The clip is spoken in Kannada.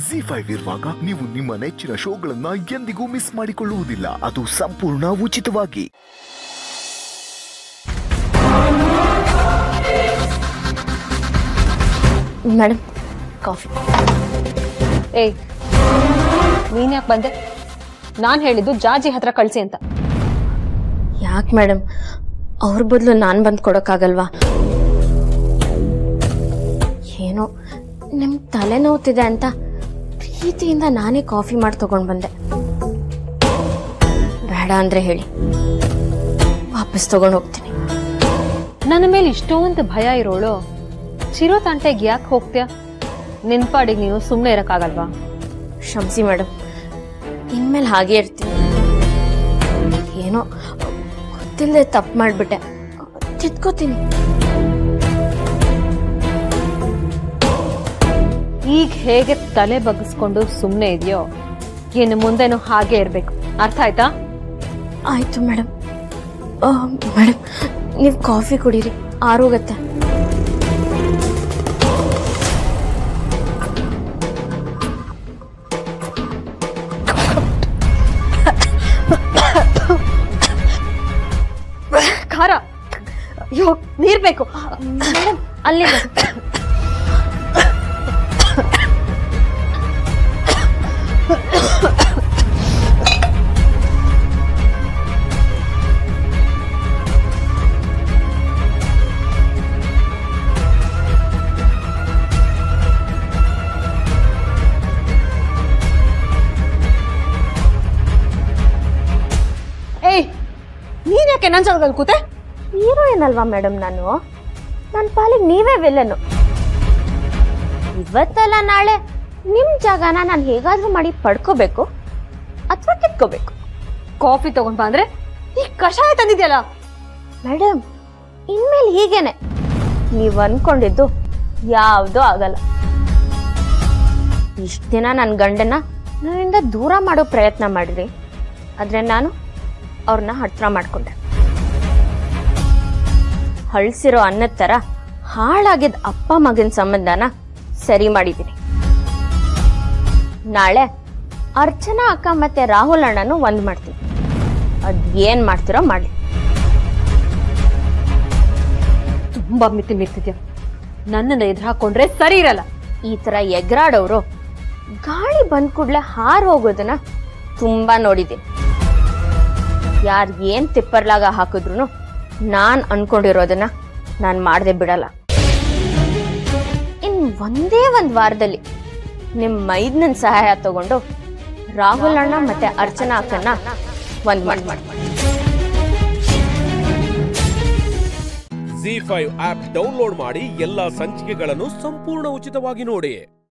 ZEE5 ಇರುವಾಗ ನೀವು ನಿಮ್ಮ ನೆಚ್ಚಿನ ಶೋಗಳನ್ನ ಎಂದಿಗೂ ಮಿಸ್ ಮಾಡಿಕೊಳ್ಳುವುದಿಲ್ಲ. ಅದು ಸಂಪೂರ್ಣ ಉಚಿತವಾಗಿ. Madam, coffee. ಏಯ್, ನೀನ್ ಯಾಕೆ ಬಂದೆ? ನಾನು ಹೇಳಿದ್ದು ಜಾಜಿ ಹತ್ರ ಕಳ್ಸಿ ಅಂತ. ಯಾಕೆ ಮೇಡಮ್, ಅವ್ರ ಬದಲು ನಾನು ಬಂದು ಕೊಡೋಕ್ಕಾಗಲ್ವಾ? ಏನೋ ನಿಮ್ಗೆ ತಲೆನೋವ್ತಿದೆ ಅಂತ ಪ್ರೀತಿಯಿಂದ ನಾನೇ ಕಾಫಿ ಮಾಡಿ ತಗೊಂಡು ಬಂದೆ. ಬೇಡ ಅಂದ್ರೆ ಹೇಳಿ, ವಾಪಸ್ ತಗೊಂಡು ಹೋಗ್ತೀನಿ. ನನ್ನ ಮೇಲೆ ಇಷ್ಟೊಂದು ಭಯ ಇರೋಳು ಚಿರೋತಂಟೆಗೆ ಯಾಕೆ ಹೋಗ್ತೀಯ? ನಿನ್ ಪಾಡಿಗೆ ನೀನು ಸುಮ್ಮನೆ ಇರಕ್ಕಾಗಲ್ವಾ? ಕ್ಷಮಿಸಿ ಮೇಡಮ್, ಇನ್ಮೇಲೆ ಹಾಗೆ ಇರ್ತೀನಿ. ಏನೋ ಗೊತ್ತಿಲ್ಲದೆ ತಪ್ಪು ಮಾಡಿಬಿಟ್ಟೆ, ತಿದ್ಕೋತೀನಿ. ಈಗ ಹೇಗೆ ತಲೆ ಬಗ್ಗಿಸ್ಕೊಂಡು ಸುಮ್ಮನೆ ಇದೆಯೋ ಇನ್ನು ಮುಂದೆನೂ ಹಾಗೆ ಇರ್ಬೇಕು. ಅರ್ಥ ಆಯ್ತಾ? ಆಯ್ತು ಮೇಡಮ್. ಮೇಡಮ್, ನೀವು ಕಾಫಿ ಕುಡೀರಿ, ಆರೋಗತ್ತೆ. ಖಾರ, ಅಯ್ಯೋ ನೀರ್ ಬೇಕು. ಮೇಡಮ್, ಅಲ್ಲಿ ನೀನ್ ಯಾಕೆ ನನ್ ಜಾಗದಲ್ಲಿ ಕೂತೆ? ಹೀರೋಯಿನ್ ಅಲ್ವಾ ಮೇಡಮ್ ನಾನು? ನನ್ನ ಪಾಲಿಗೆ ನೀವೇ ವಿಲನ್. ಇವತ್ತಲ್ಲ ನಾಳೆ ನಿಮ್ ಜಾಗನ ನಾನು ಹೇಗಾದ್ರೂ ಮಾಡಿ ಪಡ್ಕೋಬೇಕು ಅಥವಾ ಕಿತ್ಕೋಬೇಕು. ಕಾಫಿ ತಗೊಂಡ್ ಬಂದ್ರೆ ಈ ಕಷಾಯ ತಂದಿದ್ಯಲ್ಲ ಮೇಡಮ್, ಇನ್ಮೇಲೆ ಹೀಗೇನೆ. ನೀವ್ ಅನ್ಕೊಂಡಿದ್ದು ಯಾವ್ದೂ ಆಗಲ್ಲ. ಇಷ್ಟ ದಿನ ನನ್ನ ಗಂಡನ ನನ್ನಿಂದ ದೂರ ಮಾಡೋ ಪ್ರಯತ್ನ ಮಾಡಿರಿ, ಆದ್ರೆ ನಾನು ಅವ್ರನ್ನ ಹತ್ರ ಮಾಡ್ಕೊಂಡೆ. ಹಳ್ಸಿರೋ ಅನ್ನದ ತರ ಹಾಳಾಗಿದ್ದ ಅಪ್ಪ ಮಗನ ಸಂಬಂಧನ ಸರಿ ಮಾಡಿದ್ದೀನಿ. ನಾಳೆ ಅರ್ಚನಾ ಅಕ್ಕ ಮತ್ತೆ ರಾಹುಲ್ ಅಣ್ಣನು ಒಂದ್ ಮಾಡ್ತೀನಿ. ಅದ್ ಏನ್ ಮಾಡ್ತಿರೋ ಮಾಡಿ. ತುಂಬಾ ಮಿತಿ ಮಿರ್ತಿದ್ಯಾ. ನನ್ನನ್ನ ಎದುರು ಹಾಕೊಂಡ್ರೆ ಸರಿ ಇರಲ್ಲ. ಈ ತರ ಎಗರಾಡೋರು ಗಾಳಿ ಬಂದ್ ಕೂಡ್ಲೆ ಹಾರ್ ಹೋಗೋದನ್ನ ತುಂಬಾ ನೋಡಿದ್ದೀನಿ. ಯಾರ್ ಏನ್ ತಿಪ್ಪರ್ಲಾಗ ಹಾಕಿದ್ರು ನಾನ್ ಅನ್ಕೊಂಡಿರೋದನ್ನ ನಾನ್ ಮಾಡದೆ ಬಿಡಲ್ಲ. ಇನ್ ಒಂದೇ ಒಂದ್ ವಾರದಲ್ಲಿ ನಿಮ್ ಮೈದ್ನನ್ ಸಹಾಯ ತಗೊಂಡು ರಾಹುಲ್ ಅಣ್ಣ ಮತ್ತೆ ಅರ್ಚನಾ ಅಕ್ಕನ್ನ ಒಂದ್ ಮಾಡಿ. ZEE5 ಆಪ್ ಡೌನ್ಲೋಡ್ ಮಾಡಿ ಎಲ್ಲಾ ಸಂಚಿಕೆಗಳನ್ನು ಸಂಪೂರ್ಣ ಉಚಿತವಾಗಿ ನೋಡಿ.